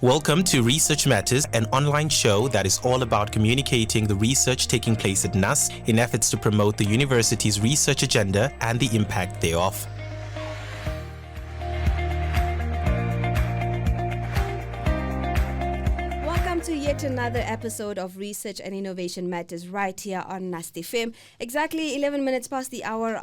Welcome to Research Matters, an online show that is all about communicating the research taking place at NUST in efforts to promote the university's research agenda and the impact thereof. Welcome to yet another episode of Research and Innovation Matters right here on NUST FM. Exactly 11 minutes past the hour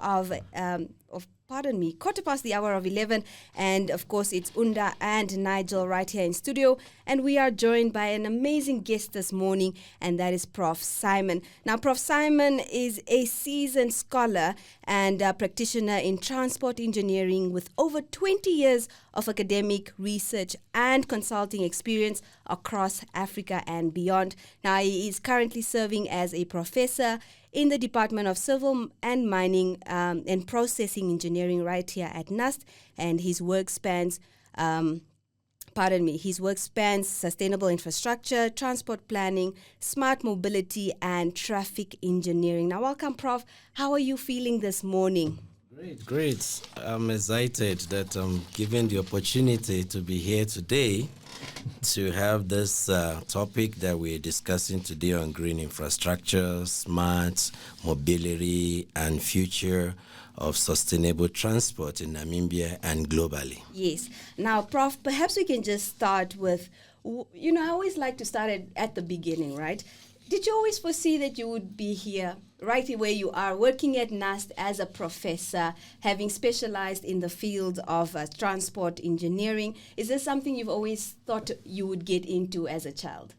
quarter past the hour of 11, and of course it's Unda and Nigel right here in studio, and we are joined by an amazing guest this morning, and that is Prof Simon. Now, Prof Simon is a seasoned scholar and practitioner in transport engineering with over 20 years of academic research and consulting experience across Africa and beyond. Now, he is currently serving as a professor in the Department of Civil and Mining and Processing Engineering right here at NUST, and his work spans sustainable infrastructure, transport planning, smart mobility, and traffic engineering. Now, welcome, Prof. How are you feeling this morning? Great. I'm excited that I'm given the opportunity to be here today to have this topic that we're discussing today on green infrastructure, smart mobility, and future of sustainable transport in Namibia and globally. Yes. Now, Prof, perhaps we can just start with, I always like to start at the beginning, right? Did you always foresee that you would be here, right where you are, working at NUST as a professor, having specialized in the field of transport engineering? Is this something you've always thought you would get into as a child?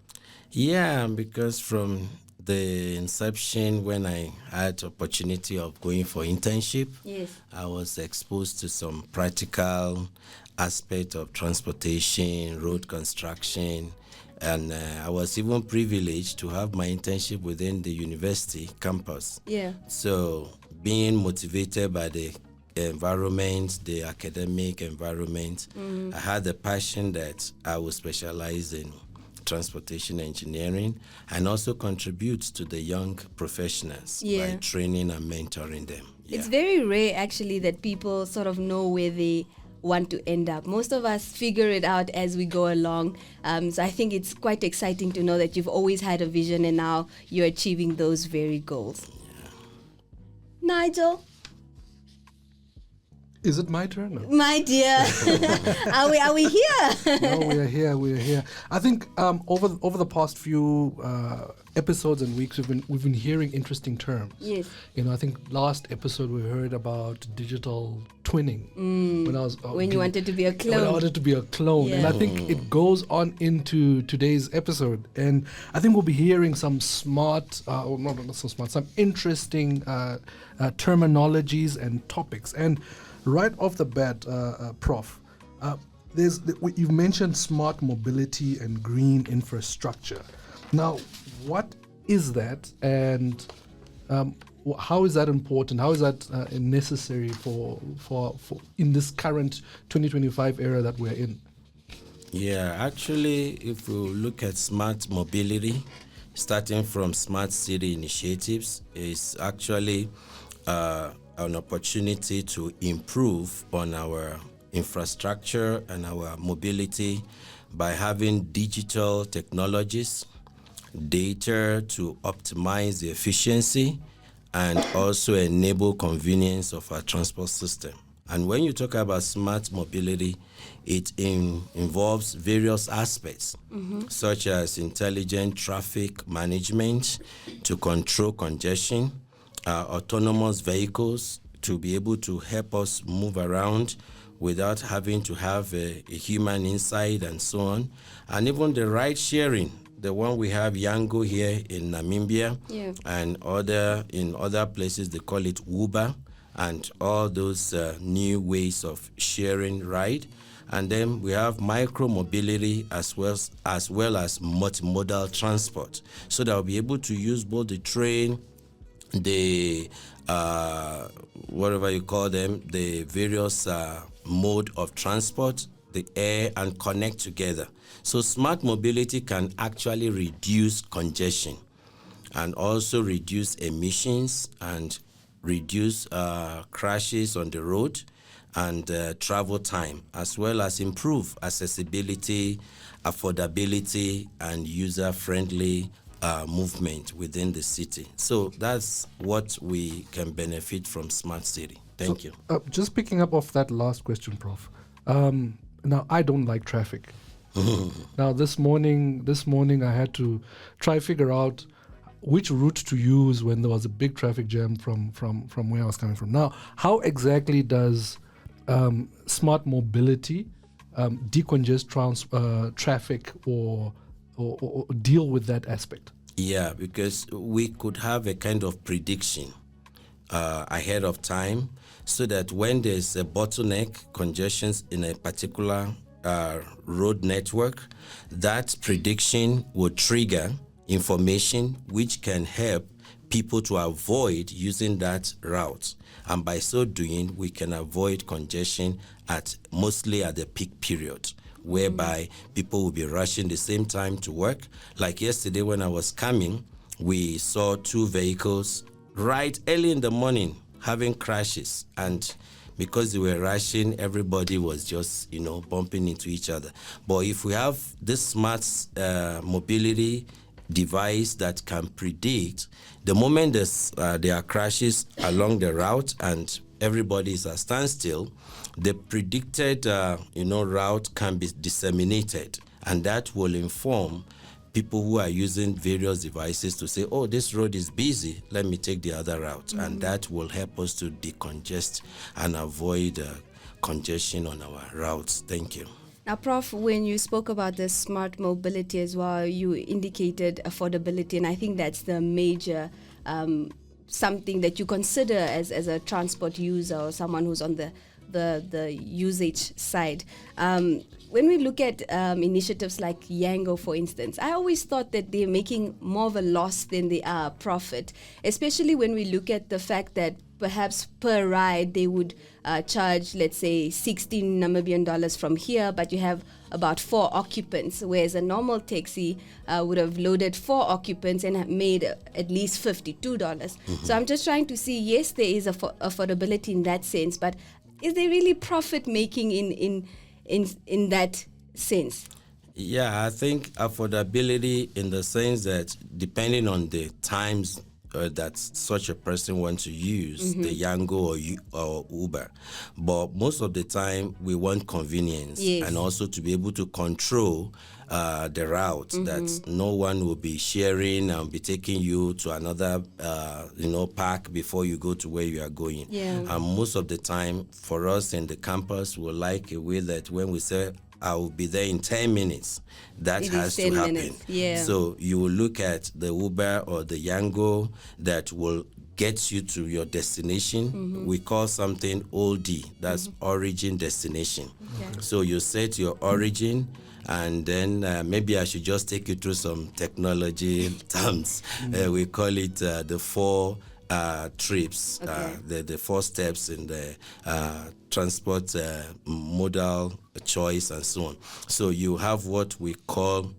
Yeah, because from the inception, when I had opportunity of going for internship, yes, I was exposed to some practical aspect of transportation, road construction, and I was even privileged to have my internship within the university campus. Yeah. So being motivated by the environment, the academic environment, I had the passion that I would specialize in transportation engineering and also contribute to the young professionals by training and mentoring them. Yeah. It's very rare, actually, that people sort of know where they want to end up. Most of us figure it out as we go along. So I think it's quite exciting to know that you've always had a vision and now you're achieving those very goals. Yeah. Nigel? Is it my turn? No. My dear, are we here? No, we are here. I think over the past few episodes and weeks, we've been hearing interesting terms. Yes. I think last episode we heard about digital twinning. When you wanted to be a clone. When I wanted to be a clone, Yeah. and I think it goes on into today's episode, and I think we'll be hearing some some interesting terminologies and topics. And right off the bat, Prof, you've mentioned smart mobility and green infrastructure. Now, what is that, and how is that important? How is that necessary for in this current 2025 era that we're in? Yeah, actually, if we look at smart mobility, starting from smart city initiatives, is actually an opportunity to improve on our infrastructure and our mobility by having digital technologies, data to optimize the efficiency and also enable convenience of our transport system. And when you talk about smart mobility, it involves various aspects, such as intelligent traffic management to control congestion, autonomous vehicles to be able to help us move around without having to have a human inside and so on. And even the ride sharing, the one we have Yango here in Namibia, and in other places they call it Uber, and all those new ways of sharing ride. And then we have micro mobility as well as multimodal transport, so that we'll be able to use both the train, the whatever you call them, the various mode of transport, the air, and connect together. So smart mobility can actually reduce congestion and also reduce emissions and reduce crashes on the road and travel time, as well as improve accessibility, affordability, and user-friendly movement within the city. So that's what we can benefit from Smart City. Thank you. Just picking up off that last question, Prof. Now, I don't like traffic. Now, this morning I had to try figure out which route to use when there was a big traffic jam from where I was coming from. Now, how exactly does smart mobility decongest traffic or deal with that aspect? Yeah, because we could have a kind of prediction ahead of time, so that when there's a bottleneck, congestions in a particular road network, that prediction will trigger information which can help people to avoid using that route. And by so doing, we can avoid congestion mostly at the peak period, whereby people will be rushing the same time to work. Like yesterday when I was coming, we saw 2 vehicles right early in the morning having crashes, and because they were rushing, everybody was just, bumping into each other. But if we have this smart mobility device that can predict the moment there are crashes along the route and everybody is at standstill, the predicted route can be disseminated, and that will inform people who are using various devices to say, oh, this road is busy, let me take the other route. And that will help us to decongest and avoid congestion on our routes. Thank you. Now, Prof, when you spoke about the smart mobility as well, you indicated affordability, and I think that's the major something that you consider as a transport user or someone who's on the usage side. When we look at initiatives like Yango, for instance, I always thought that they're making more of a loss than they are a profit, especially when we look at the fact that perhaps per ride they would charge, let's say, 16 Namibian dollars from here, but you have about 4 occupants, whereas a normal taxi would have loaded 4 occupants and have made at least $52. So I'm just trying to see, yes, there is affordability in that sense, but is there really profit making in that sense? Yeah, I think affordability in the sense that depending on the times that such a person wants to use the Yango or Uber, but most of the time we want convenience, and also to be able to control the route, that no one will be sharing and be taking you to another park before you go to where you are going. And most of the time for us in the campus, we like a way that when we say I will be there in 10 minutes, that has to happen. So you will look at the Uber or the Yango that will get you to your destination. We call something OD, that's origin destination. So you set your origin, and then maybe I should just take you through some technology terms. We call it the 4 trips, the 4 steps in the transport modal choice and so on. So you have what we call,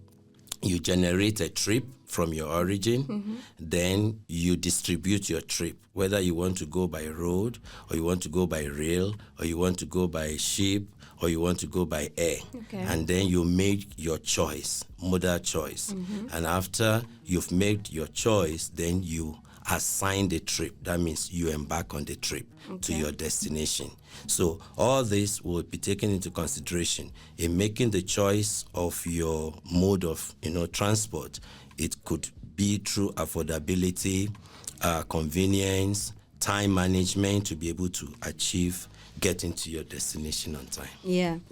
you generate a trip from your origin, then you distribute your trip, whether you want to go by road, or you want to go by rail, or you want to go by ship, or you want to go by air. And then you make your choice, modal choice. And after you've made your choice, then you assign the trip. That means you embark on the trip to your destination. So all this will be taken into consideration in making the choice of your mode of transport. It could be through affordability, convenience, time management, to be able to achieve getting to your destination on time.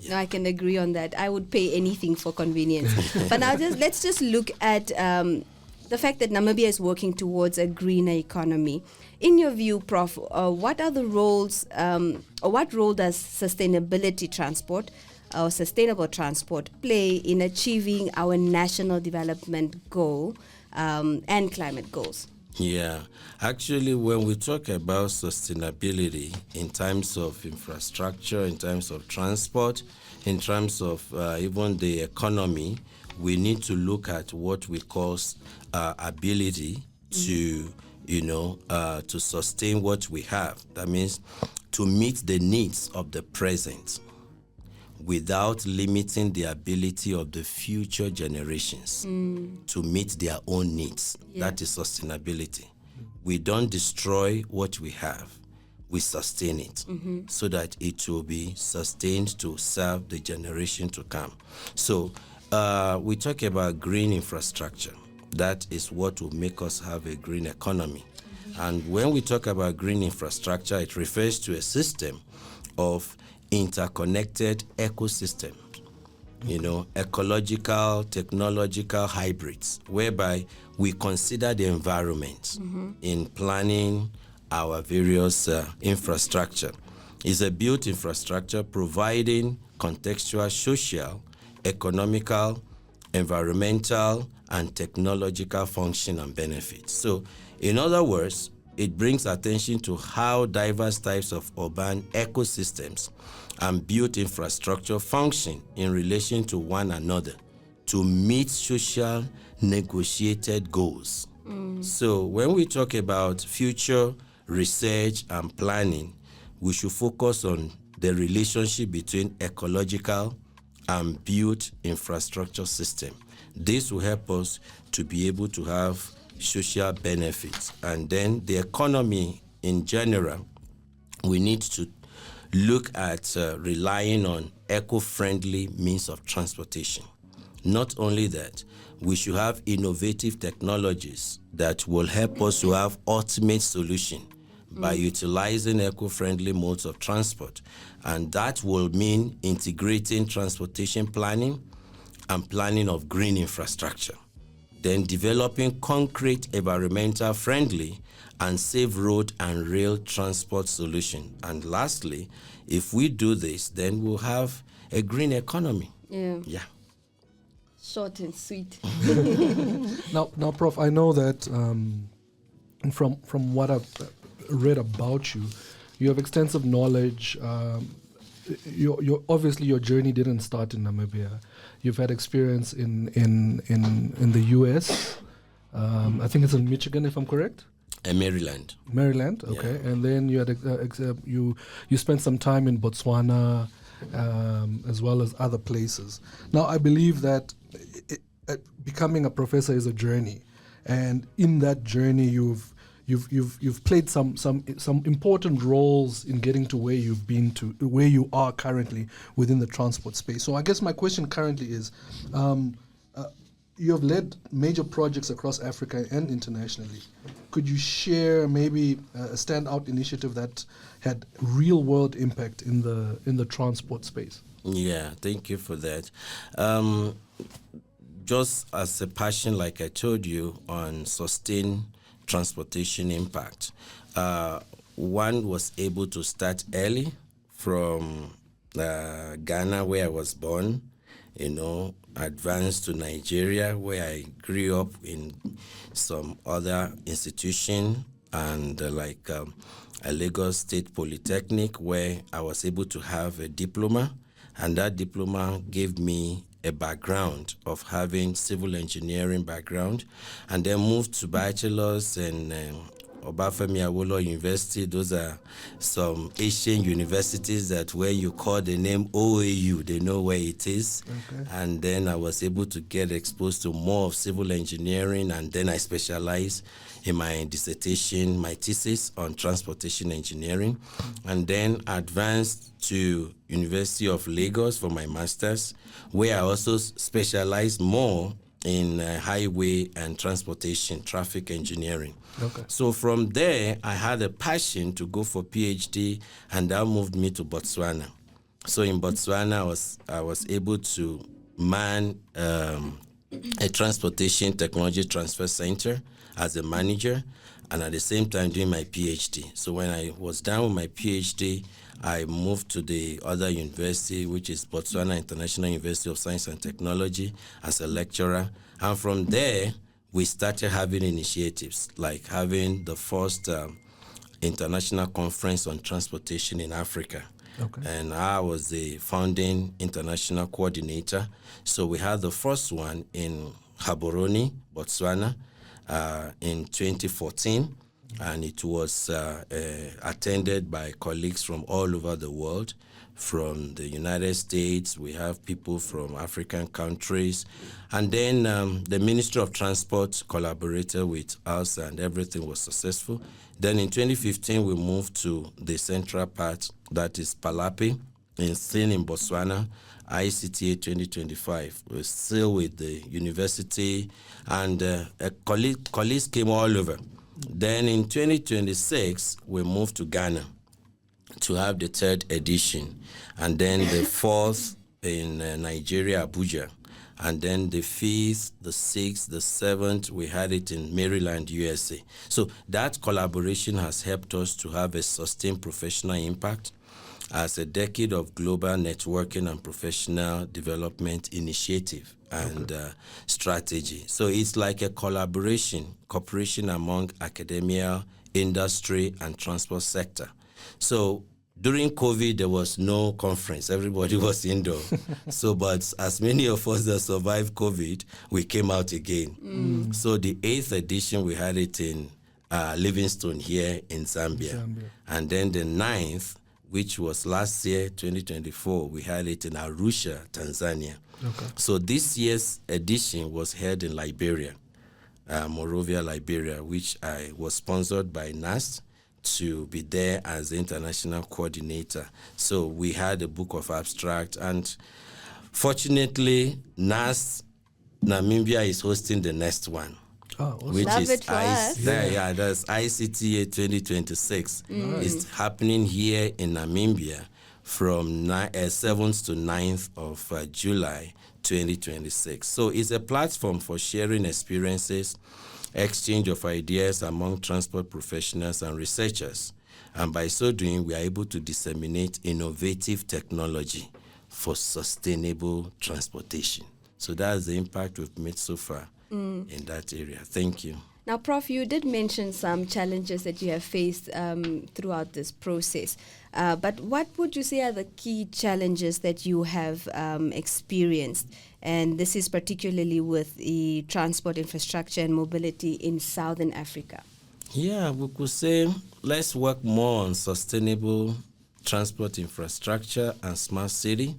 No, I can agree on that. I would pay anything for convenience. But now let's just look at the fact that Namibia is working towards a greener economy. In your view, Prof, what are the roles, or what role does sustainability transport or sustainable transport play in achieving our national development goal and climate goals? Yeah, actually, when we talk about sustainability in terms of infrastructure, in terms of transport, in terms of even the economy, we need to look at what we call ability to, to sustain what we have. That means to meet the needs of the present without limiting the ability of the future generations to meet their own needs. That is sustainability. We don't destroy what we have. We sustain it so that it will be sustained to serve the generation to come. So we talk about green infrastructure. That is what will make us have a green economy. And when we talk about green infrastructure, it refers to a system of interconnected ecosystems, ecological, technological hybrids, whereby we consider the environment in planning our various infrastructure. It's a built infrastructure providing contextual, social, economical, environmental, and technological function and benefits. So, in other words, it brings attention to how diverse types of urban ecosystems and built infrastructure function in relation to one another to meet social negotiated goals. So when we talk about future research and planning, we should focus on the relationship between ecological and built infrastructure system. This will help us to be able to have social benefits. And then the economy in general, we need to look at relying on eco-friendly means of transportation. Not only that, we should have innovative technologies that will help us to have ultimate solution by utilizing eco-friendly modes of transport. And that will mean integrating transportation planning and planning of green infrastructure. Then developing concrete, environmental friendly and safe road and rail transport solution. And lastly, if we do this, then we'll have a green economy. Yeah. Short and sweet. Now, Prof, I know that from what I've read about you, you have extensive knowledge. Obviously your journey didn't start in Namibia. You've had experience in the US. I think it's in Michigan, if I'm correct. Maryland. Maryland, okay. Yeah. And then you had you spent some time in Botswana, as well as other places. Now, I believe that becoming a professor is a journey, and in that journey, you've played some important roles in getting to where you've been to, where you are currently within the transport space. So I guess my question currently is, you have led major projects across Africa and internationally. Could you share maybe a standout initiative that had real world impact in the transport space? Yeah, thank you for that. Just as a passion, like I told you, on sustained transportation impact, one was able to start early from Ghana, where I was born, advanced to Nigeria, where I grew up in some other institution, and a Lagos State Polytechnic, where I was able to have a diploma, and that diploma gave me a background of having civil engineering background, and then moved to bachelor's in Obafemi Awolowo University. Those are some Asian universities that where you call the name OAU, they know where it is. Okay. And then I was able to get exposed to more of civil engineering, and then I specialized in my dissertation, my thesis on transportation engineering, and then advanced to University of Lagos for my master's, where I also specialized more in highway and transportation, traffic engineering. Okay. So from there, I had a passion to go for PhD, and that moved me to Botswana. So in Botswana, I was able to man a transportation technology transfer center as a manager, and at the same time doing my PhD. So when I was done with my PhD, I moved to the other university, which is Botswana International University of Science and Technology, as a lecturer. And from there, we started having initiatives, like having the first international conference on transportation in Africa. Okay. And I was the founding international coordinator. So we had the first one in Gaborone, Botswana, in 2014. and it was attended by colleagues from all over the world. From the United States, we have people from African countries, and then the Ministry of Transport collaborated with us, and everything was successful. Then in 2015, we moved to the central part, that is Palapi, still in Botswana, ICTA 2025. We're still with the university, and colleagues came all over. Then in 2026, we moved to Ghana to have the 3rd edition, and then the 4th in Nigeria, Abuja, and then the 5th, the 6th, the 7th, we had it in Maryland, USA. So that collaboration has helped us to have a sustained professional impact as a decade of global networking and professional development initiative and strategy. So it's like a cooperation among academia, industry, and transport sector. So during COVID, there was no conference. Everybody was indoor. But as many of us that survived COVID, we came out again. So the 8th edition, we had it in Livingstone here in Zambia. And then the 9th, which was last year, 2024, we had it in Arusha, Tanzania. So this year's edition was held in Liberia, Monrovia, Liberia, which I was sponsored by NUST to be there as the international coordinator. So we had a book of abstract, and fortunately, NUST Namibia is hosting the next one. Which Love is it for us. That's ICTA 2026. It's happening here in Namibia from 7th to 9th of July 2026. So it's a platform for sharing experiences, exchange of ideas among transport professionals and researchers. And by so doing, we are able to disseminate innovative technology for sustainable transportation. So that's the impact we've made so far in that area. Thank you. Now, Prof, you did mention some challenges that you have faced throughout this process. But what would you say are the key challenges that you have experienced? And this is particularly with the transport infrastructure and mobility in Southern Africa. Yeah, we could say let's work more on sustainable transport infrastructure and smart city,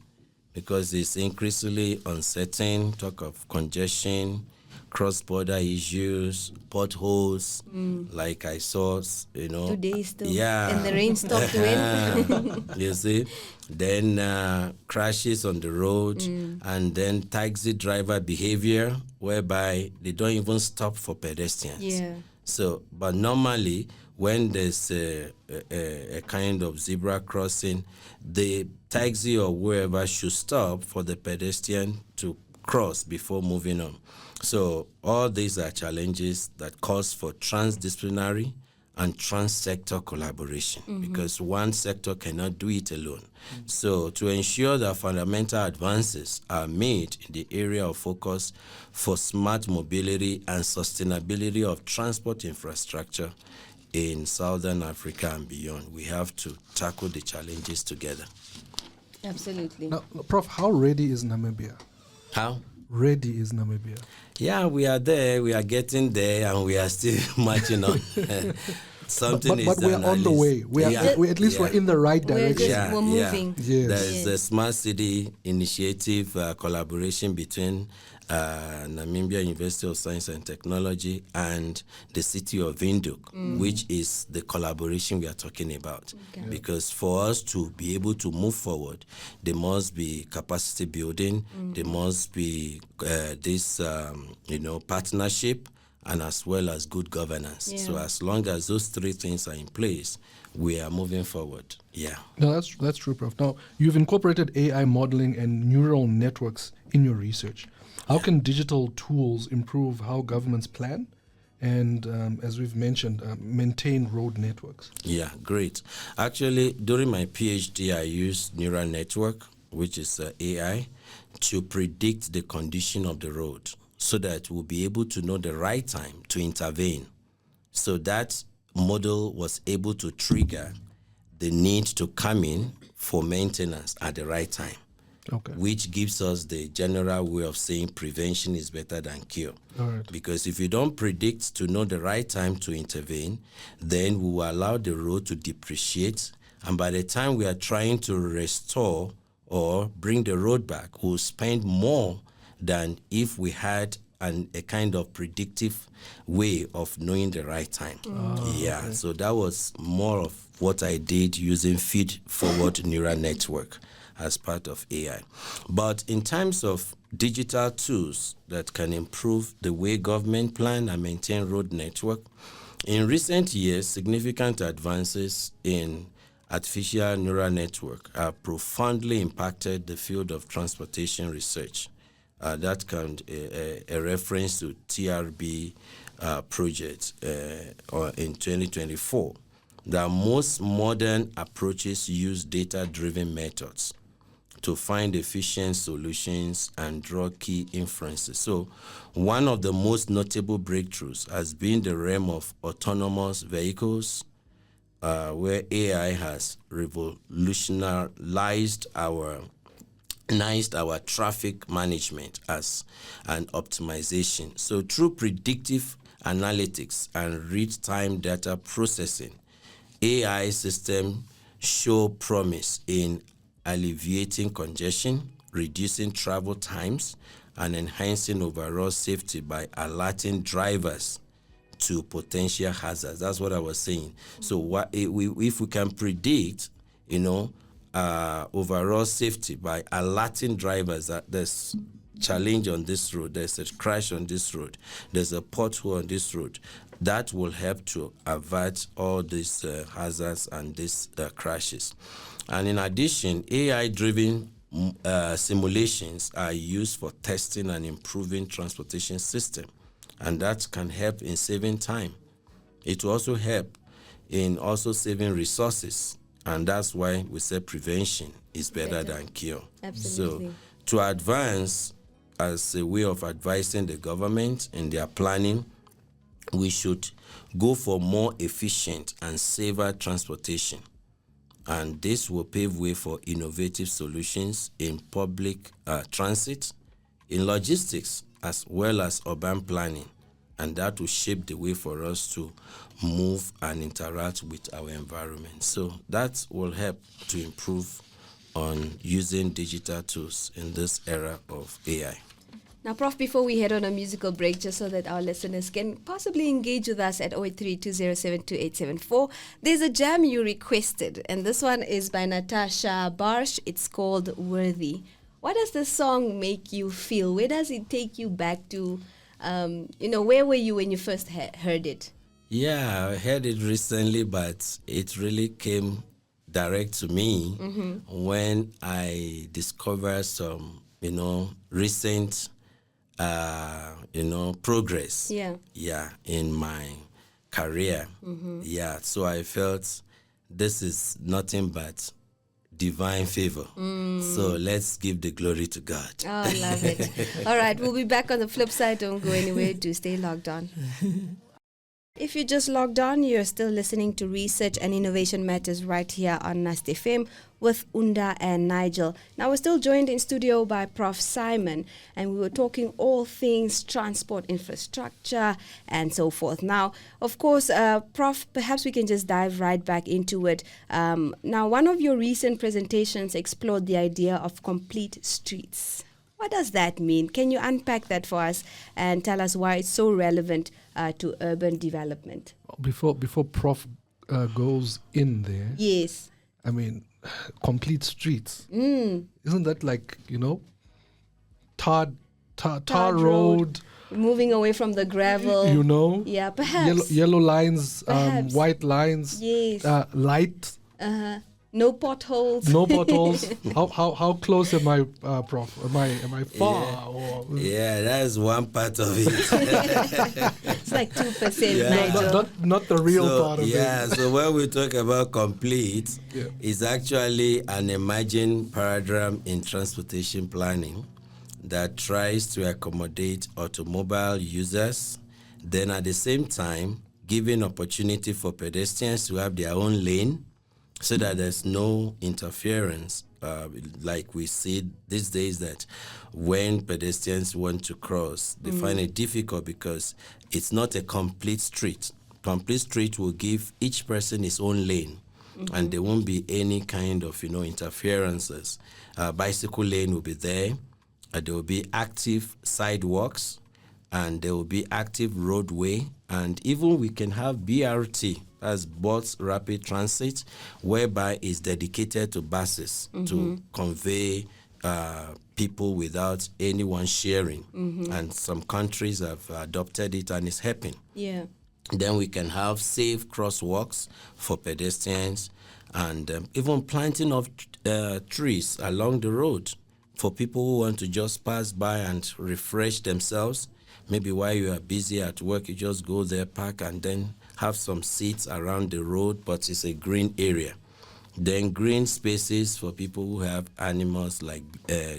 because it's increasingly uncertain. Talk of congestion, cross-border issues, potholes, like I saw, Today still. Yeah. And the rain stopped when? You see? Then crashes on the road, and then taxi driver behavior, whereby they don't even stop for pedestrians. Yeah. So, but normally, when there's a kind of zebra crossing, the taxi or whoever should stop for the pedestrian to cross before moving on. So all these are challenges that calls for transdisciplinary and trans-sector collaboration, because one sector cannot do it alone. So to ensure that fundamental advances are made in the area of focus for smart mobility and sustainability of transport infrastructure in Southern Africa and beyond, we have to tackle the challenges together. Absolutely. Now, Prof, how ready is Namibia? How? Ready is Namibia? Yeah, we are there. We are getting there, and we are still marching on. Something but we're on the way. We're in the right direction. We're moving. Yes. There is a smart city initiative collaboration between Namibia University of Science and Technology and the city of Windhoek, which is the collaboration we are talking about. Okay. Because for us to be able to move forward, there must be capacity building, there must be this partnership, and as well as good governance. Yeah. So as long as those three things are in place, we are moving forward. Yeah. No, that's true, Prof. Now, you've incorporated AI modeling and neural networks in your research. How can digital tools improve how governments plan and, as we've mentioned, maintain road networks? Yeah, great. Actually, during my PhD, I used neural network, which is AI, to predict the condition of the road, so that we'll be able to know the right time to intervene. So that model was able to trigger the need to come in for maintenance at the right time. which gives us the general way of saying prevention is better than cure. All right. Because if you don't predict to know the right time to intervene, then we will allow the road to depreciate. And by the time we are trying to restore or bring the road back, we'll spend more than if we had a kind of predictive way of knowing the right time. So that was more of what I did using feed-forward neural network as part of AI. But in terms of digital tools that can improve the way government plan and maintain road network, in recent years, significant advances in artificial neural network have profoundly impacted the field of transportation research. That can a reference to TRB project in 2024. The most modern approaches use data-driven methods to find efficient solutions and draw key inferences. So one of the most notable breakthroughs has been the realm of autonomous vehicles, where AI has revolutionized our traffic management as an optimization. So through predictive analytics and real-time data processing, AI systems show promise in alleviating congestion, reducing travel times, and enhancing overall safety by alerting drivers to potential hazards. That's what I was saying. So if we can predict, overall safety by alerting drivers that there's challenge on this road, there's a crash on this road, there's a pothole on this road, that will help to avert all these hazards and these crashes. And in addition, AI-driven simulations are used for testing and improving transportation system, and that can help in saving time. It will also help in also saving resources, and that's why we say prevention is better than cure. Absolutely. So to advance as a way of advising the government in their planning, we should go for more efficient and safer transportation. And this will pave way for innovative solutions in public transit, in logistics, as well as urban planning. And that will shape the way for us to move and interact with our environment. So that will help to improve on using digital tools in this era of AI. Now, Prof, before we head on a musical break, just so that our listeners can possibly engage with us at 083-207-2874, there's a jam you requested, and this one is by Natasha Barsh. It's called Worthy. What does this song make you feel? Where does it take you back to? Where were you when you first heard it? Yeah, I heard it recently, but it really came direct to me when I discovered some, recent progress. Yeah, in my career. Yeah, so I felt this is nothing but divine favor. So let's give the glory to God. Oh, I love it. All right, we'll be back on the flip side. Don't go anywhere. Do stay logged on. If you just logged on, you're still listening to Research and Innovation Matters right here on NUST FM with Unda and Nigel. Now, we're still joined in studio by Prof Simon, and we were talking all things transport infrastructure and so forth. Now, of course, Prof, perhaps we can just dive right back into it. Now, one of your recent presentations explored the idea of complete streets. What does that mean? Can you unpack that for us and tell us why it's so relevant to urban development? Before Prof goes in there, yes, I mean, complete streets. Isn't that like, tar road? Moving away from the gravel. Yeah, perhaps. Yellow lines, perhaps. white lines, yes. Light. No potholes. No potholes. How close am I, Prof? Am I far? Yeah, that's one part of it. It's like 2%, Nigel. Not the real part of it. Yeah, so when we talk about complete, it's actually an emerging paradigm in transportation planning that tries to accommodate automobile users, then at the same time giving opportunity for pedestrians to have their own lane, so that there's no interference. Like we see these days, that when pedestrians want to cross, they find it difficult because it's not a complete street. Complete street will give each person his own lane, and there won't be any kind of interferences. Bicycle lane will be there. There will be active sidewalks, and there will be active roadway, and even we can have BRT, as Bus Rapid Transit, whereby it's dedicated to buses to convey people without anyone sharing. And some countries have adopted it, and it's helping. Yeah. Then we can have safe crosswalks for pedestrians, and even planting of trees along the road for people who want to just pass by and refresh themselves. Maybe while you are busy at work, you just go there, park, and then have some seats around the road, but it's a green area. Then green spaces for people who have animals like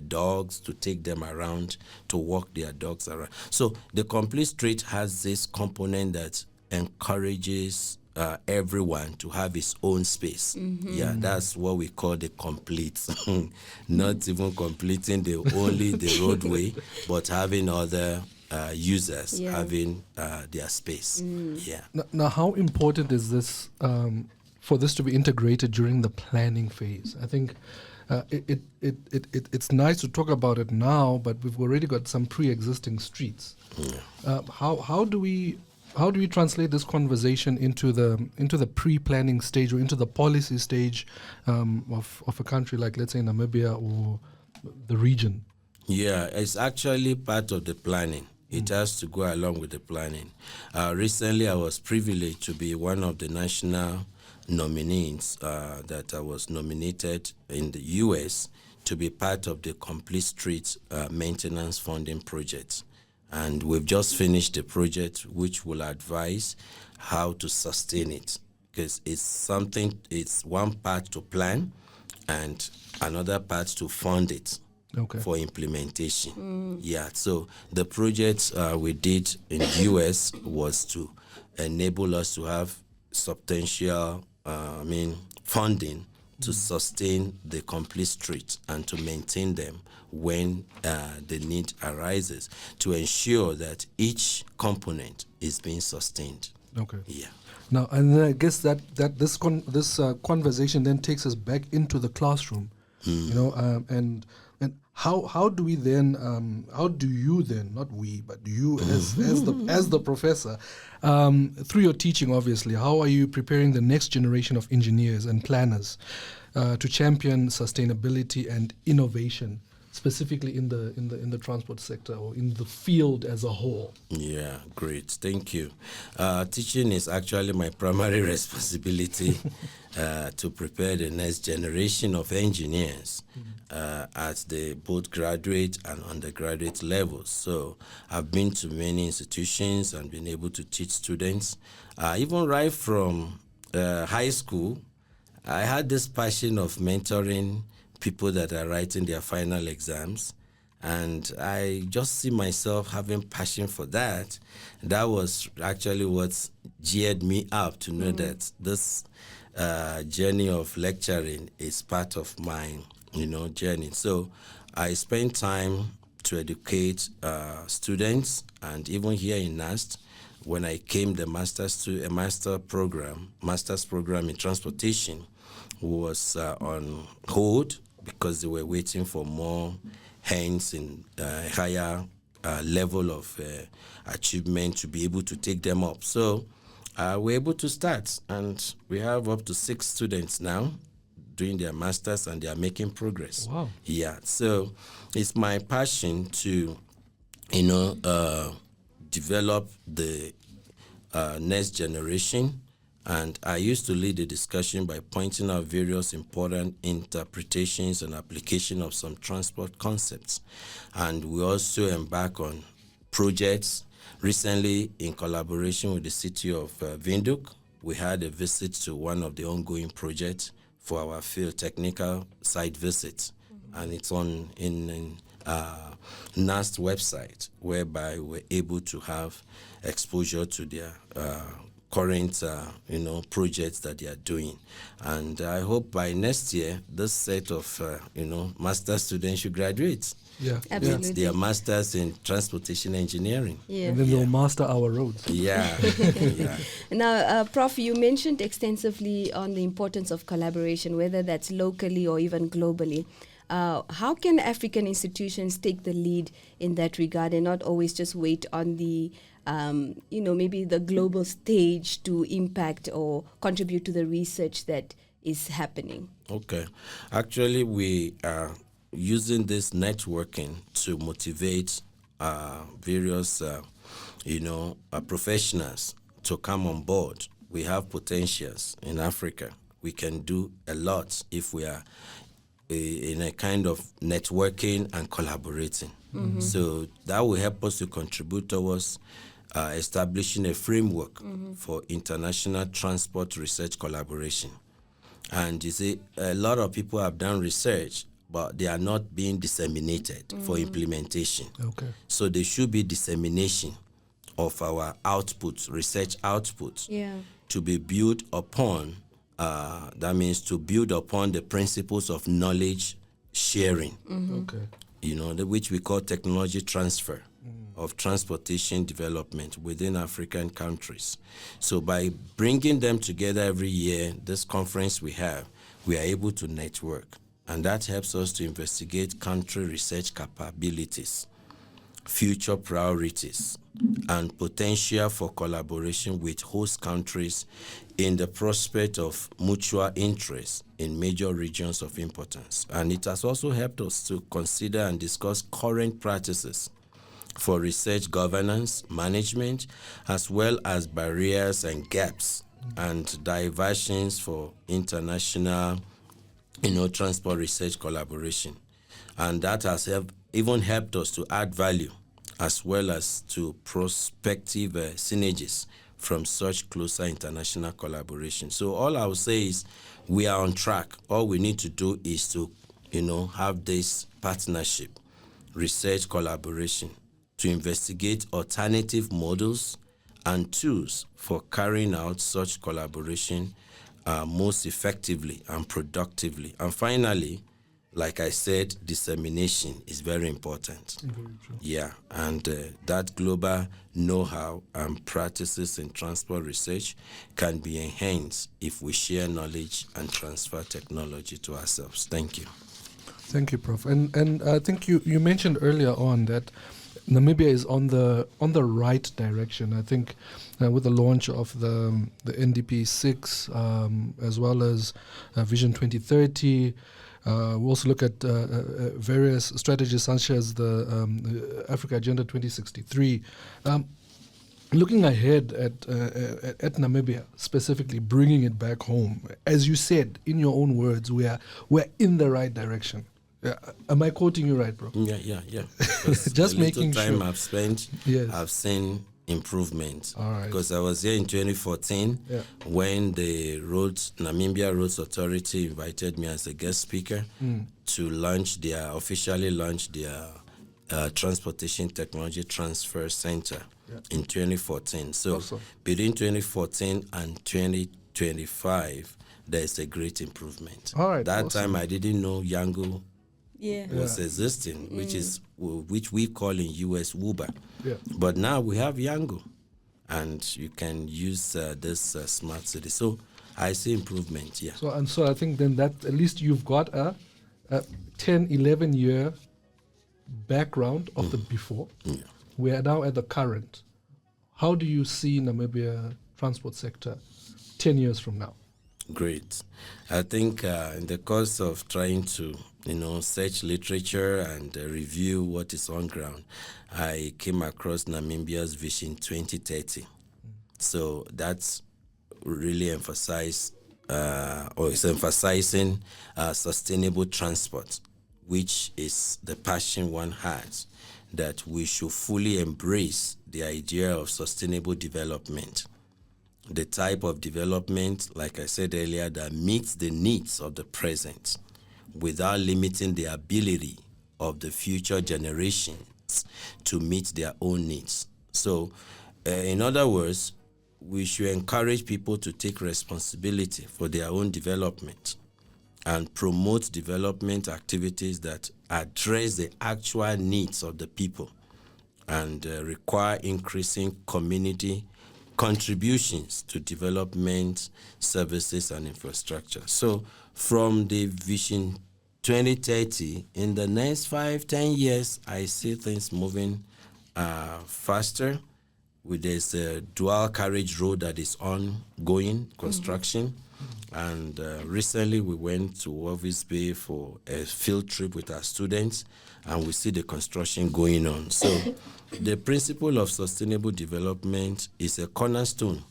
dogs, to take them around, to walk their dogs around. So the complete street has this component that encourages everyone to have his own space. Yeah, that's what we call the complete. Not even completing only the roadway, but having other users having their space. Yeah. Now, how important is this for this to be integrated during the planning phase? I think it's nice to talk about it now, but we've already got some pre-existing streets. How do we translate this conversation into the pre-planning stage, or into the policy stage of a country like, let's say, Namibia or the region? Yeah, it's actually part of the planning. It has to go along with the planning. Recently, I was privileged to be one of the national nominees that I was nominated in the U.S. to be part of the Complete Street Maintenance Funding Project. And we've just finished the project, which will advise how to sustain it, because it's one part to plan and another part to fund it. Okay. For implementation. Yeah, so the project we did in the U.S. was to enable us to have substantial funding to sustain the complete street and to maintain them when the need arises, to ensure that each component is being sustained. Okay. Yeah. Now, and then I guess that this conversation then takes us back into the classroom, and how do we then, how do you then, not we, but you as the professor, through your teaching, obviously, how are you preparing the next generation of engineers and planners to champion sustainability and innovation, specifically in the transport sector or in the field as a whole? Yeah, great. Thank you. Teaching is actually my primary responsibility to prepare the next generation of engineers at the both graduate and undergraduate levels. So I've been to many institutions and been able to teach students. Even right from high school, I had this passion of mentoring people that are writing their final exams, and I just see myself having passion for that. That was actually what geared me up to know that this journey of lecturing is part of my journey. So I spend time to educate students, and even here in NUST, when I came the master's program in transportation was on hold because they were waiting for more hands in higher level of achievement to be able to take them up. So we're able to start, and we have up to 6 students now doing their masters, and they are making progress. Wow. Yeah, so it's my passion to develop the next generation. And I used to lead the discussion by pointing out various important interpretations and application of some transport concepts. And we also embark on projects. Recently, in collaboration with the city of Windhoek, we had a visit to one of the ongoing projects for our field technical site visit. And it's in NUST website, whereby we're able to have exposure to their current, projects that they are doing. And I hope by next year, this set of, master students should graduate. Yeah, Absolutely. With their masters in transportation engineering. Yeah. And then they'll master our roads. Yeah. Yeah. Now, Prof, you mentioned extensively on the importance of collaboration, whether that's locally or even globally. How can African institutions take the lead in that regard and not always just wait on the, maybe the global stage to impact or contribute to the research that is happening? Okay. Actually, we are using this networking to motivate various, professionals to come on board. We have potentials in Africa. We can do a lot if we are in a kind of networking and collaborating. Mm-hmm. So that will help us to contribute towards establishing a framework for international transport research collaboration. And you see, a lot of people have done research, but they are not being disseminated for implementation. Okay. So there should be dissemination of our outputs, research outputs, to be built upon. That means to build upon the principles of knowledge sharing. Okay. Which we call technology transfer of transportation development within African countries. So by bringing them together every year, this conference we are able to network. And that helps us to investigate country research capabilities, future priorities, and potential for collaboration with host countries in the prospect of mutual interest in major regions of importance. And it has also helped us to consider and discuss current practices for research governance, management, as well as barriers and gaps and diversions for international transport research collaboration. And that has even helped us to add value as well as to prospective synergies from such closer international collaboration. So all I would say is we are on track. All we need to do is to, have this partnership, research collaboration, to investigate alternative models and tools for carrying out such collaboration most effectively and productively. And finally, like I said, dissemination is very important. Very true. Yeah, and that global know-how and practices in transport research can be enhanced if we share knowledge and transfer technology to ourselves. Thank you. Thank you, Prof. And I think you mentioned earlier on that Namibia is on the right direction. I think with the launch of the NDP 6 as well as Vision 2030. We also look at various strategies such as the Africa Agenda 2063. Looking ahead at Namibia, specifically bringing it back home, as you said in your own words, we're in the right direction. Am I quoting you right, bro? Yeah. Just making time sure. I've spent, Yes. I've seen improvement. All right. Because I was here in 2014 when the Namibia Roads Authority invited me as a guest speaker to officially launch their Transportation Technology Transfer Center in 2014. So Awesome. between 2014 and 2025, there's a great improvement. All right, That awesome. time I didn't know Yango was Yeah. existing, which we call in US Uber. Yeah. But now we have Yango, and you can use this smart city. So I see improvement. Yeah. So I think then that at least you've got a 10, 11 year background of the before. Yeah. We are now at the current. How do you see Namibia transport sector 10 years from now? Great. I think in the course of trying to, search literature and review what is on ground, I came across Namibia's Vision 2030. So that's really emphasizing sustainable transport, which is the passion one has, that we should fully embrace the idea of sustainable development. The type of development, like I said earlier, that meets the needs of the present without limiting the ability of the future generations to meet their own needs. So, in other words, we should encourage people to take responsibility for their own development and promote development activities that address the actual needs of the people and require increasing community contributions to development services and infrastructure. So from the Vision 2030, in the next 5-10 years, I see things moving faster. There's a dual carriage road that is ongoing construction. And recently we went to Walvis Bay for a field trip with our students, and we see the construction going on. So the principle of sustainable development is a cornerstone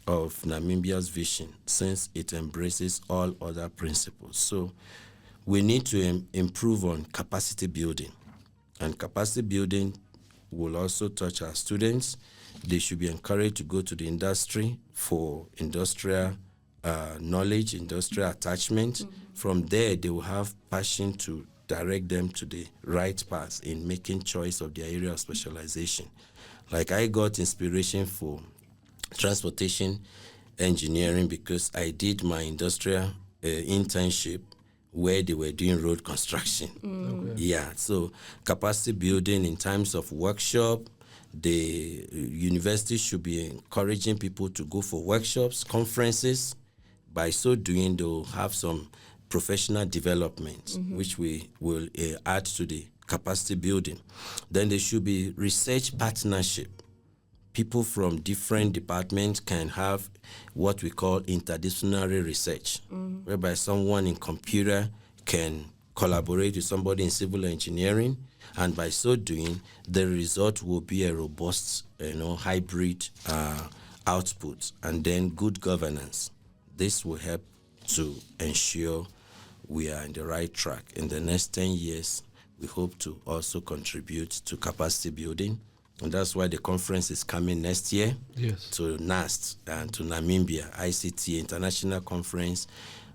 of Namibia's vision, since it embraces all other principles. So we need to improve on capacity building. And capacity building will also touch our students. They should be encouraged to go to the industry for industrial knowledge, industrial attachment. From there, they will have passion to direct them to the right path in making choice of their area of specialization. Like, I got inspiration for transportation engineering because I did my industrial internship where they were doing road construction. Okay. Yeah, so capacity building in terms of workshop, the university should be encouraging people to go for workshops, conferences. By so doing, they'll have some professional development, which we will add to the capacity building. Then there should be research partnership. People from different departments can have what we call interdisciplinary research, whereby someone in computer can collaborate with somebody in civil engineering, and by so doing, the result will be a robust, hybrid output, and then good governance. This will help to ensure we are in the right track. In the next 10 years, we hope to also contribute to capacity building. And that's why the conference is coming next year to NUST and to Namibia, ICT, International Conference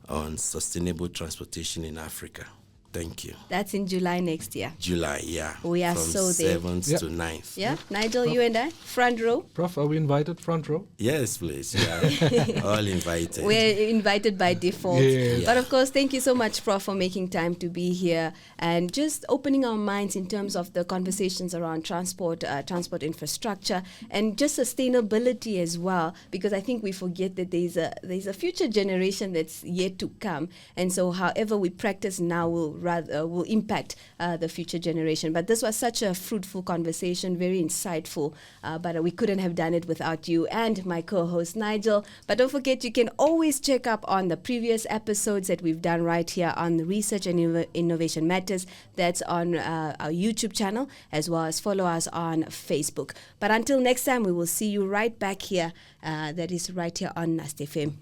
on Sustainable Transportation in Africa. Thank you. That's in July next year. July, yeah. We are from so there. 7th to 9th. Yeah, Nigel, Prof, you and I, front row. Prof, are we invited front row? Yes, please. Yeah, all invited. We're invited by default. Yeah. But of course, thank you so much, Prof, for making time to be here and just opening our minds in terms of the conversations around transport infrastructure, and just sustainability as well. Because I think we forget that there's a future generation that's yet to come, and so however we practice now will impact the future generation. But this was such a fruitful conversation, very insightful, but we couldn't have done it without you and my co-host Nigel. But don't forget, you can always check up on the previous episodes that we've done right here on the Research and Innovation Matters. That's on our YouTube channel, as well as follow us on Facebook. But until next time, we will see you right back here. That is right here on NUST FM.